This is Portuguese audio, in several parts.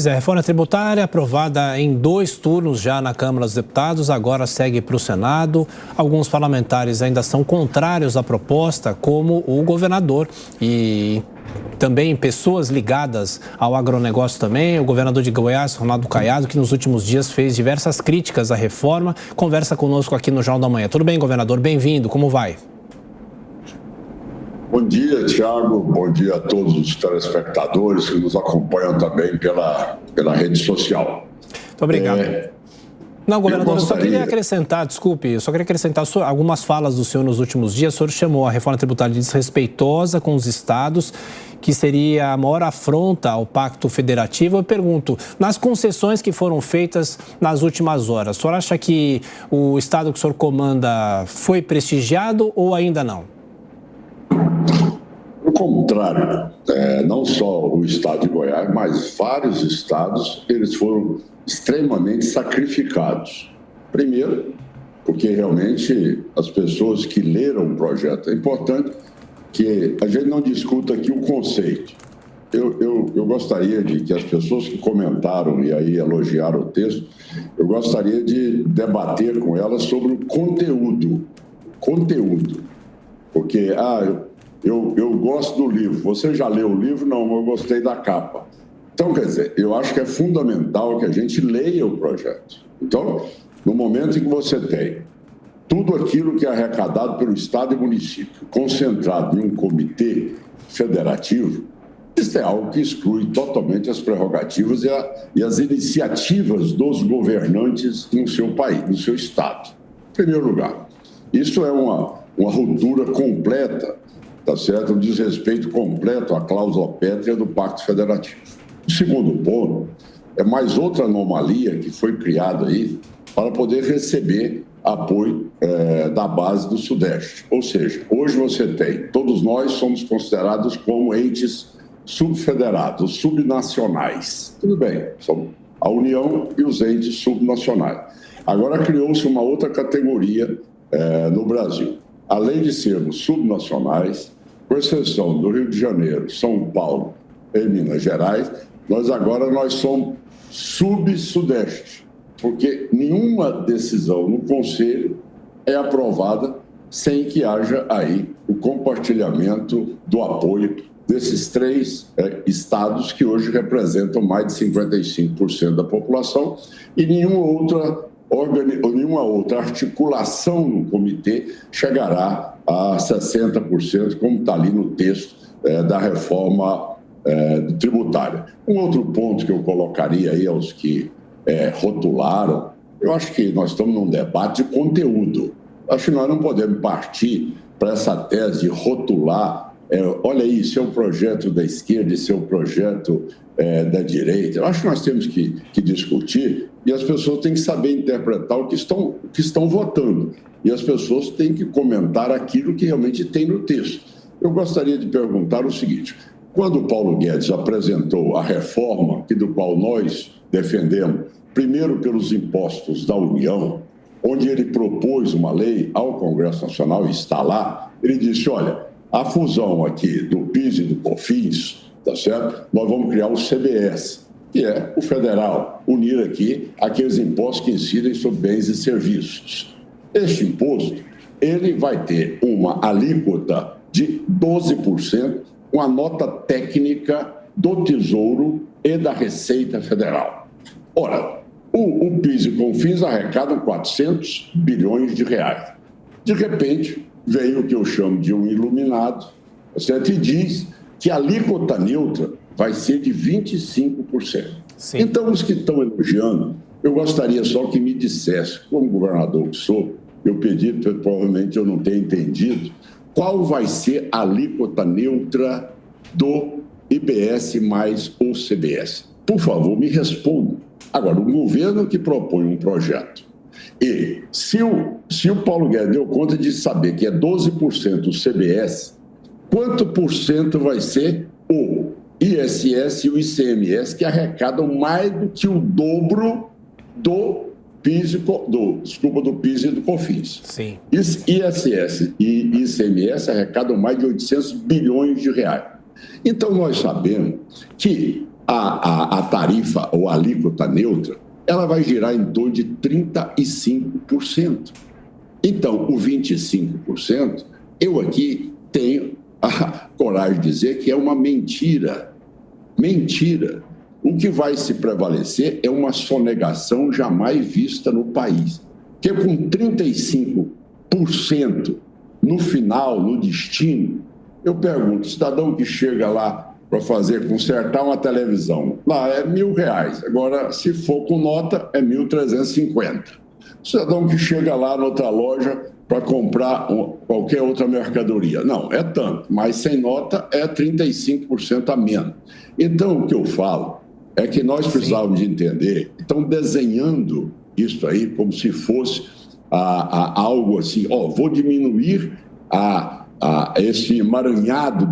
A reforma tributária, aprovada em 2 turnos já na Câmara dos Deputados, agora segue para o Senado. Alguns parlamentares ainda são contrários à proposta, como o governador e também pessoas ligadas ao agronegócio também. O governador de Goiás, Ronaldo Caiado, que nos últimos dias fez diversas críticas à reforma, conversa conosco aqui no Jornal da Manhã. Tudo bem, governador? Bem-vindo. Como vai? Bom dia, Thiago. Bom dia a todos os telespectadores que nos acompanham também pela rede social. Muito obrigado. Não, governador, eu só queria acrescentar algumas falas do senhor nos últimos dias. O senhor chamou a reforma tributária de desrespeitosa com os estados, que seria a maior afronta ao Pacto Federativo. Eu pergunto, nas concessões que foram feitas nas últimas horas, o senhor acha que o estado que o senhor comanda foi prestigiado ou ainda não? Ao contrário, não só o estado de Goiás, mas vários estados, eles foram extremamente sacrificados. Primeiro, porque realmente as pessoas que leram o projeto, é importante que a gente não discuta aqui o conceito. Eu gostaria de que as pessoas que comentaram e aí elogiaram o texto, eu gostaria de debater com elas sobre o conteúdo. Porque, eu gosto do livro. Você já leu o livro? Não, eu gostei da capa. Então, quer dizer, eu acho que é fundamental que a gente leia o projeto. Então, no momento em que você tem tudo aquilo que é arrecadado pelo Estado e município concentrado em um comitê federativo, isso é algo que exclui totalmente as prerrogativas e as iniciativas dos governantes no seu país, no seu Estado. Em primeiro lugar, isso é uma ruptura completa, tá certo? Um desrespeito completo à cláusula pétrea do Pacto Federativo. O segundo ponto é mais outra anomalia que foi criada aí para poder receber apoio da base do Sudeste. Ou seja, hoje você tem, todos nós somos considerados como entes subfederados, subnacionais. Tudo bem, são a União e os entes subnacionais. Agora criou-se uma outra categoria no Brasil. Além de sermos subnacionais, com exceção do Rio de Janeiro, São Paulo e Minas Gerais, nós somos sub-sudeste, porque nenhuma decisão no Conselho é aprovada sem que haja aí o compartilhamento do apoio desses 3 estados que hoje representam mais de 55% da população e nenhuma outra articulação no comitê chegará a 60%, como está ali no texto da reforma tributária. Um outro ponto que eu colocaria aí aos que rotularam, eu acho que nós estamos num debate de conteúdo. Acho que nós não podemos partir para essa tese de rotular, olha aí, isso é um projeto da esquerda, isso é um projeto da direita. Eu acho que nós temos que discutir e as pessoas têm que saber interpretar o que estão votando. E as pessoas têm que comentar aquilo que realmente tem no texto. Eu gostaria de perguntar o seguinte: quando o Paulo Guedes apresentou a reforma, do qual nós defendemos, primeiro pelos impostos da União, onde ele propôs uma lei ao Congresso Nacional e está lá, ele disse, olha, a fusão aqui do PIS e do COFINS, tá certo? Nós vamos criar o CBS, que é o federal, unir aqui aqueles impostos que incidem sobre bens e serviços. Este imposto, ele vai ter uma alíquota de 12%, com a nota técnica do Tesouro e da Receita Federal. Ora, o PIS e COFINS arrecadam 400 bilhões de reais. De repente, veio o que eu chamo de um iluminado, certo? E diz que a alíquota neutra vai ser de 25%. Sim. Então, os que estão elogiando, eu gostaria só que me dissesse, como governador que sou, eu pedi, provavelmente eu não tenho entendido, qual vai ser a alíquota neutra do IBS mais o CBS? Por favor, me responda. Agora, o governo que propõe um projeto, e se o Paulo Guedes deu conta de saber que é 12% o CBS, quanto por cento vai ser o ISS e o ICMS, que arrecadam mais do que o dobro do PIS e do COFINS. Sim. ISS e ICMS arrecadam mais de 800 bilhões de reais. Então, nós sabemos que a tarifa ou a alíquota neutra, ela vai girar em torno de 35%. Então, o 25%, eu aqui tenho a coragem de dizer que é uma mentira. Mentira. O que vai se prevalecer é uma sonegação jamais vista no país. Porque com 35% no final, no destino, eu pergunto, cidadão que chega lá para consertar uma televisão, lá é R$1.000. Agora, se for com nota, é 1.350. Cidadão que chega lá na outra loja para comprar qualquer outra mercadoria. Não, é tanto, mas sem nota é 35% a menos. Então, o que eu falo é que nós precisávamos de entender, estão desenhando isso aí como se fosse algo assim, vou diminuir esse emaranhado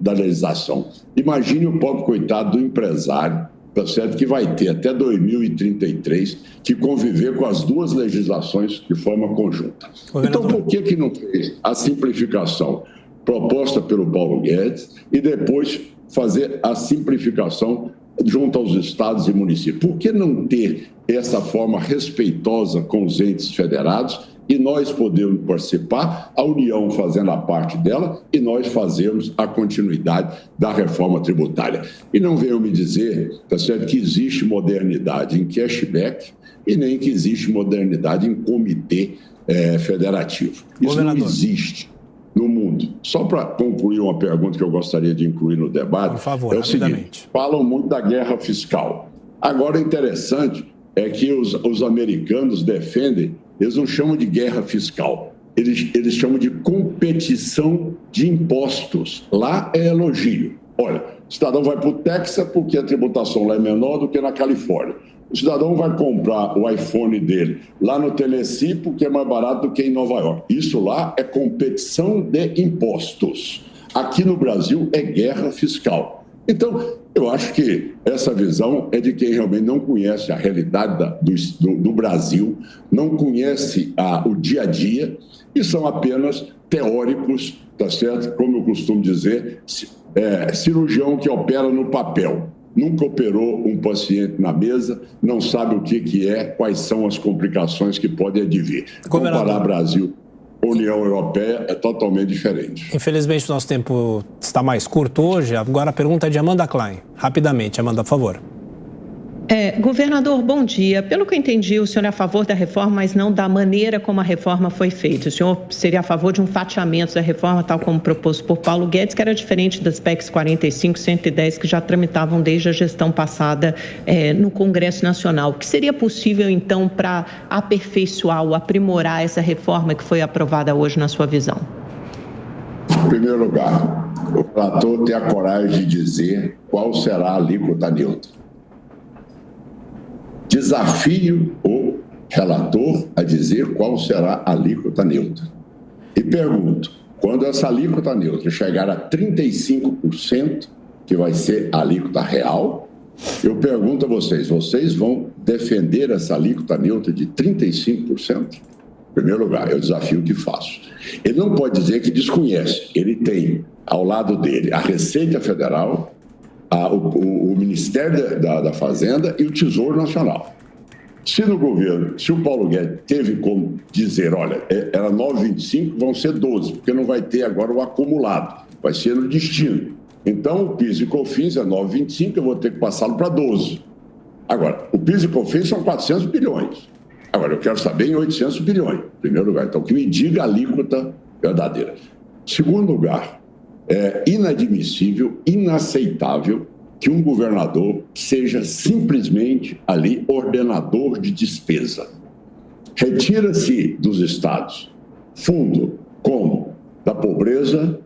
da legislação. Imagine o pobre coitado do empresário, tá certo, que vai ter até 2033 que conviver com as duas legislações de forma conjunta. Então, por que não fez a simplificação proposta pelo Paulo Guedes e depois fazer a simplificação junto aos estados e municípios? Por que não ter essa forma respeitosa com os entes federados e nós podemos participar, a União fazendo a parte dela e nós fazemos a continuidade da reforma tributária? E não venham me dizer, tá certo, que existe modernidade em cashback e nem que existe modernidade em comitê federativo. Isso não existe no mundo. Só para concluir uma pergunta que eu gostaria de incluir no debate, por favor, é o seguinte, falam muito da guerra fiscal. Agora, o interessante é que os americanos defendem, eles não chamam de guerra fiscal, eles chamam de competição de impostos. Lá é elogio. Olha, o cidadão vai para o Texas porque a tributação lá é menor do que na Califórnia. O cidadão vai comprar o iPhone dele lá no Tennessee porque é mais barato do que em Nova York. Isso lá é competição de impostos. Aqui no Brasil é guerra fiscal. Então, eu acho que essa visão é de quem realmente não conhece a realidade do Brasil, não conhece o dia a dia e são apenas teóricos, tá certo? Como eu costumo dizer, cirurgião que opera no papel. Nunca operou um paciente na mesa, não sabe o que é, quais são as complicações que podem advir. Comparar Brasil com a União Europeia é totalmente diferente. Infelizmente, o nosso tempo está mais curto hoje. Agora a pergunta é de Amanda Klein. Rapidamente, Amanda, por favor. Governador, bom dia. Pelo que eu entendi, o senhor é a favor da reforma, mas não da maneira como a reforma foi feita. O senhor seria a favor de um fatiamento da reforma, tal como proposto por Paulo Guedes, que era diferente das PECs 45 e 110, que já tramitavam desde a gestão passada no Congresso Nacional. O que seria possível, então, para aperfeiçoar ou aprimorar essa reforma que foi aprovada hoje, na sua visão? Em primeiro lugar, o relator tem a coragem de dizer qual será a alíquota neutra. Desafio o relator a dizer qual será a alíquota neutra. E pergunto, quando essa alíquota neutra chegar a 35%, que vai ser a alíquota real, eu pergunto a vocês vão defender essa alíquota neutra de 35%? Em primeiro lugar, é o desafio que faço. Ele não pode dizer que desconhece. Ele tem ao lado dele a Receita Federal, o Ministério da Fazenda e o Tesouro Nacional. Se no governo, se o Paulo Guedes teve como dizer, olha, era 9,25, vão ser 12, porque não vai ter agora o acumulado, vai ser no destino. Então, o PIS e COFINS é 9,25, eu vou ter que passá-lo para 12. Agora, o PIS e COFINS são 400 bilhões. Agora, eu quero saber em 800 bilhões, em primeiro lugar. Então, que me diga a alíquota verdadeira. Segundo lugar, é inadmissível, inaceitável que um governador seja simplesmente ali ordenador de despesa. Retira-se dos estados fundo como da pobreza,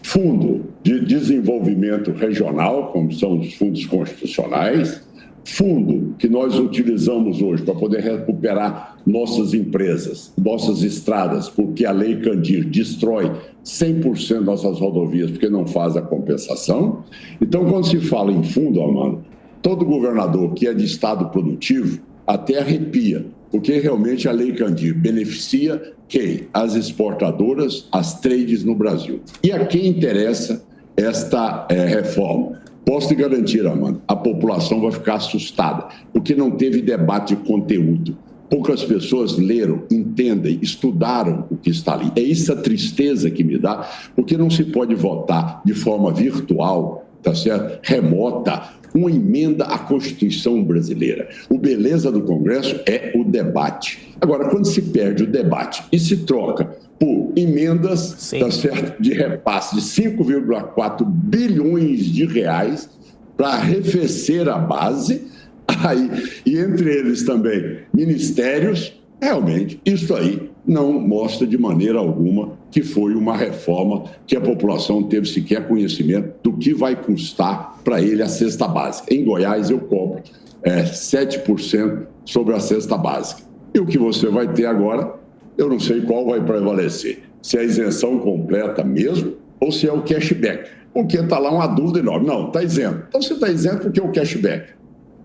fundo de desenvolvimento regional, como são os fundos constitucionais, fundo que nós utilizamos hoje para poder recuperar nossas empresas, nossas estradas, porque a Lei Candir destrói 100% nossas rodovias porque não faz a compensação. Então, quando se fala em fundo, Amanda, todo governador que é de estado produtivo até arrepia, porque realmente a Lei Candir beneficia quem? As exportadoras, as trades no Brasil. E a quem interessa esta reforma? posso te garantir, Amanda, a população vai ficar assustada, porque não teve debate de conteúdo. Poucas pessoas leram, entendem, estudaram o que está ali. É essa tristeza que me dá, porque não se pode votar de forma virtual, tá certo? Remota, uma emenda à Constituição brasileira. O beleza do Congresso é o debate. Agora, quando se perde o debate e se troca por emendas, tá certo, de repasse de 5,4 bilhões de reais para arrefecer a base, aí, e entre eles também ministérios, realmente isso aí não mostra de maneira alguma que foi uma reforma que a população teve sequer conhecimento do que vai custar para ele a cesta básica. Em Goiás eu cobro 7% sobre a cesta básica. E o que você vai ter agora, eu não sei qual vai prevalecer. Se é a isenção completa mesmo ou se é o cashback. Porque está lá uma dúvida enorme. Não, está isento. Então você está isento porque é o cashback.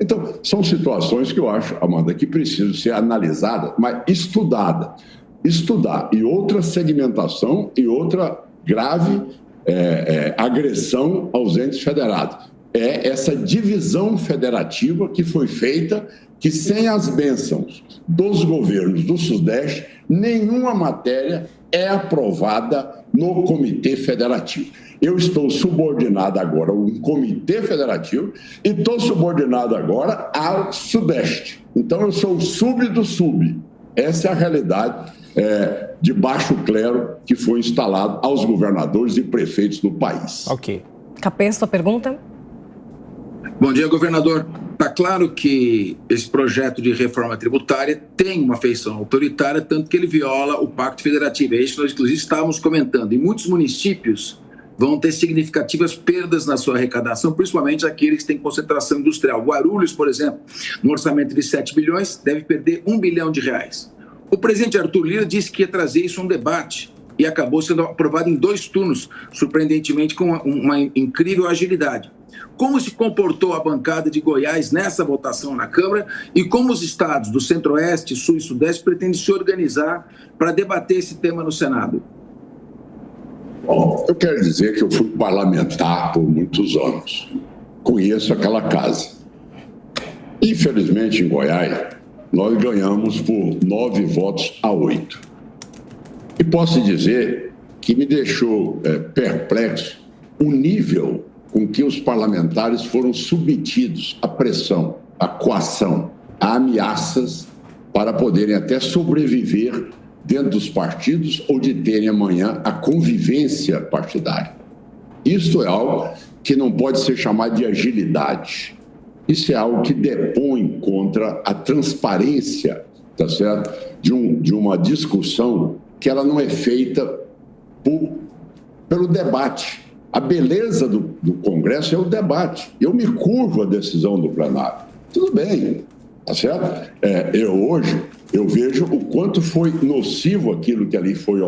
Então, são situações que eu acho, Amanda, que precisam ser analisadas, mas estudadas. Estudar. E outra segmentação e outra grave agressão aos entes federados. É essa divisão federativa que foi feita, que sem as bênçãos dos governos do Sudeste, nenhuma matéria é aprovada no Comitê Federativo. Eu estou subordinado agora a um Comitê Federativo e estou subordinado agora ao Sudeste. Então, eu sou o sub do sub. Essa é a realidade de baixo clero que foi instalado aos governadores e prefeitos do país. Ok. Capês, sua pergunta? Bom dia, governador. Está claro que esse projeto de reforma tributária tem uma feição autoritária, tanto que ele viola o Pacto Federativo. É isso que nós, inclusive, estávamos comentando. E muitos municípios vão ter significativas perdas na sua arrecadação, principalmente aqueles que têm concentração industrial. Guarulhos, por exemplo, no orçamento de 7 bilhões, deve perder 1 bilhão de reais. O presidente Arthur Lira disse que ia trazer isso a um debate e acabou sendo aprovado em 2 turnos, surpreendentemente com uma incrível agilidade. Como se comportou a bancada de Goiás nessa votação na Câmara e como os estados do Centro-Oeste, Sul e Sudeste pretendem se organizar para debater esse tema no Senado? Bom, eu quero dizer que eu fui parlamentar por muitos anos. Conheço aquela casa. Infelizmente, em Goiás, nós ganhamos por 9 votos a 8. E posso dizer que me deixou perplexo o nível com que os parlamentares foram submetidos à pressão, à coação, a ameaças para poderem até sobreviver dentro dos partidos ou de terem amanhã a convivência partidária. Isso é algo que não pode ser chamado de agilidade. Isso é algo que depõe contra a transparência, tá certo? De uma discussão que ela não é feita pelo debate. A beleza do Congresso é o debate. Eu me curvo à decisão do plenário. Tudo bem, tá certo? Hoje eu vejo o quanto foi nocivo aquilo que ali foi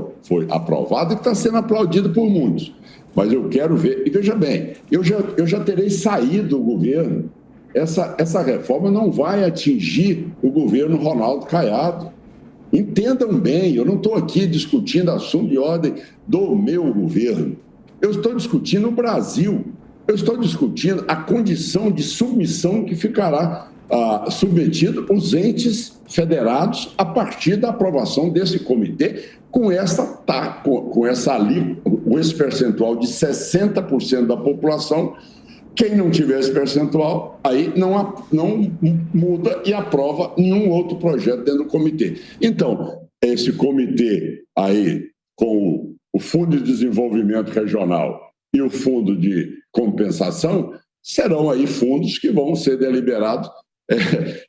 aprovado e que está sendo aplaudido por muitos. Mas eu quero ver, e veja bem, eu já terei saído do governo. Essa reforma não vai atingir o governo Ronaldo Caiado. Entendam bem, eu não estou aqui discutindo assunto de ordem do meu governo. Eu estou discutindo o Brasil. Eu estou discutindo a condição de submissão que ficará submetido os entes federados a partir da aprovação desse comitê com esse percentual de 60% da população. Quem não tiver esse percentual, aí não muda e aprova nenhum outro projeto dentro do comitê. Então, esse comitê aí, com o Fundo de Desenvolvimento Regional e o Fundo de Compensação, serão aí fundos que vão ser deliberados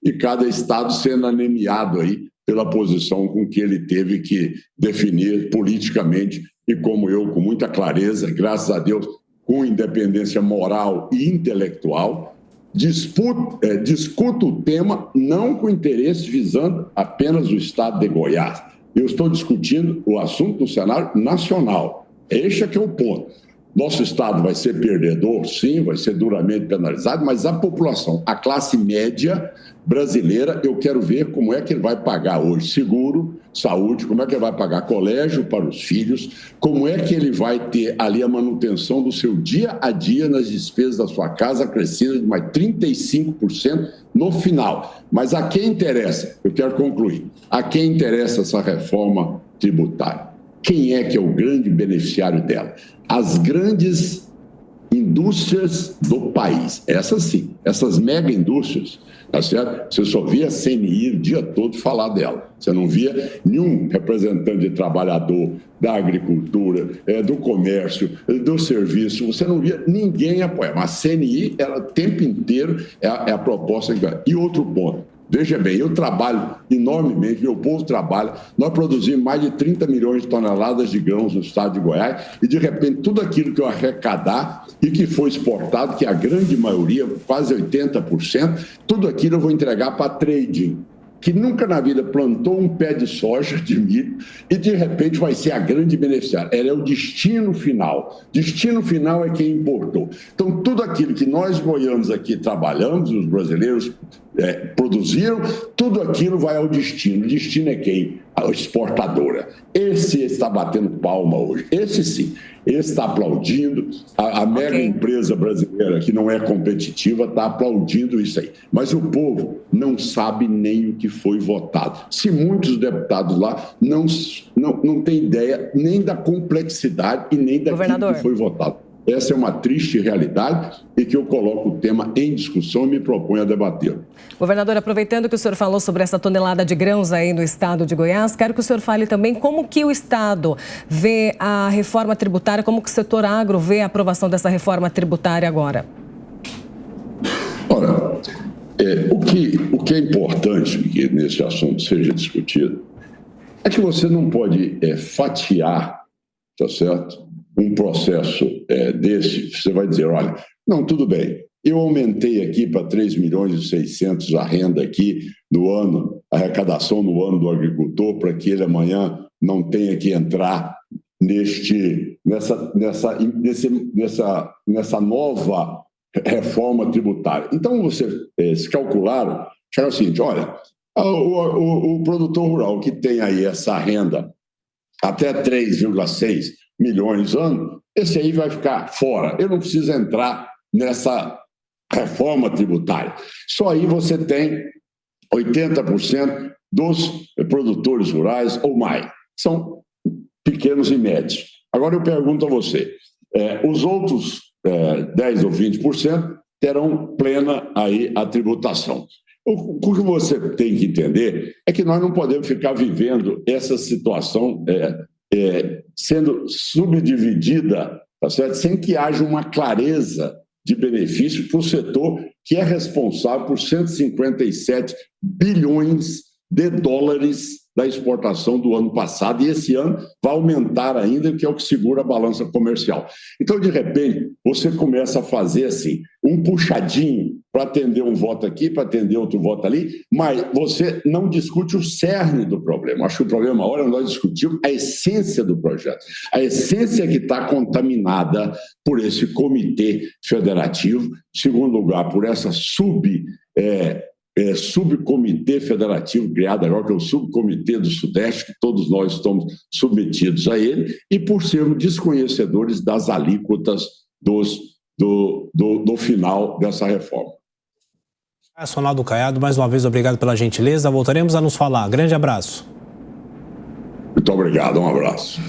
e cada estado sendo anemiado aí pela posição com que ele teve que definir politicamente e como eu, com muita clareza, graças a Deus, com independência moral e intelectual, discuto o tema não com interesse visando apenas o estado de Goiás. Eu estou discutindo o assunto no cenário nacional. Este é que é o ponto. Nosso Estado vai ser perdedor? Sim, vai ser duramente penalizado, mas a população, a classe média brasileira, eu quero ver como é que ele vai pagar hoje seguro, saúde, como é que ele vai pagar colégio para os filhos, como é que ele vai ter ali a manutenção do seu dia a dia nas despesas da sua casa, crescida de mais 35% no final. Mas a quem interessa, eu quero concluir, a quem interessa essa reforma tributária? Quem é que é o grande beneficiário dela? As grandes indústrias do país, essas sim, essas mega indústrias, tá certo? Você só via a CNI o dia todo falar dela. Você não via nenhum representante de trabalhador da agricultura, do comércio, do serviço. Você não via ninguém apoiar. Mas a CNI, ela o tempo inteiro é a proposta. E outro ponto. Veja bem, eu trabalho enormemente, meu povo trabalha, nós produzimos mais de 30 milhões de toneladas de grãos no estado de Goiás e, de repente, tudo aquilo que eu arrecadar e que foi exportado, que a grande maioria, quase 80%, tudo aquilo eu vou entregar para trading, que nunca na vida plantou um pé de soja, de milho, e de repente vai ser a grande beneficiária. Ela é o destino final. Destino final é quem importou. Então, tudo aquilo que nós goianos aqui trabalhamos, os brasileiros produziram, tudo aquilo vai ao destino. O destino é quem? A exportadora. Esse está batendo palma hoje. Esse sim. Esse está aplaudindo. A mega empresa brasileira, que não é competitiva, está aplaudindo isso aí. Mas o povo não sabe nem o que foi votado. Se muitos deputados lá não têm ideia nem da complexidade e nem daquilo que foi votado. Essa é uma triste realidade e que eu coloco o tema em discussão e me proponho a debater. Governador, aproveitando que o senhor falou sobre essa tonelada de grãos aí no estado de Goiás, quero que o senhor fale também como que o estado vê a reforma tributária, como que o setor agro vê a aprovação dessa reforma tributária agora. Ora, o que é importante que nesse assunto seja discutido é que você não pode fatiar, tá certo? Um processo desse, você vai dizer, olha, não, tudo bem, eu aumentei aqui para 3.600.000 a renda aqui no ano, a arrecadação no ano do agricultor, para que ele amanhã não tenha que entrar nessa nova reforma tributária. Então, se calcularam, chegaram o seguinte, olha, o produtor rural que tem aí essa renda até 3,6 milhões ano, esse aí vai ficar fora. Eu não preciso entrar nessa reforma tributária. Só aí você tem 80% dos produtores rurais ou mais. São pequenos e médios. Agora eu pergunto a você, os outros 10 ou 20% terão plena aí a tributação. O que você tem que entender é que nós não podemos ficar vivendo essa situação sendo subdividida, tá certo? Sem que haja uma clareza de benefício para o setor que é responsável por 157 bilhões de dólares da exportação do ano passado, e esse ano vai aumentar ainda, que é o que segura a balança comercial. Então, de repente, você começa a fazer assim, um puxadinho para atender um voto aqui, para atender outro voto ali, mas você não discute o cerne do problema. Acho que o problema maior é nós discutirmos a essência do projeto. A essência que está contaminada por esse comitê federativo, em segundo lugar, por essa subcomitê federativo criado agora, que é o Subcomitê do Sudeste, que todos nós estamos submetidos a ele, e por sermos desconhecedores das alíquotas do final dessa reforma. Ronaldo Caiado, mais uma vez, obrigado pela gentileza. Voltaremos a nos falar. Grande abraço. Muito obrigado, um abraço.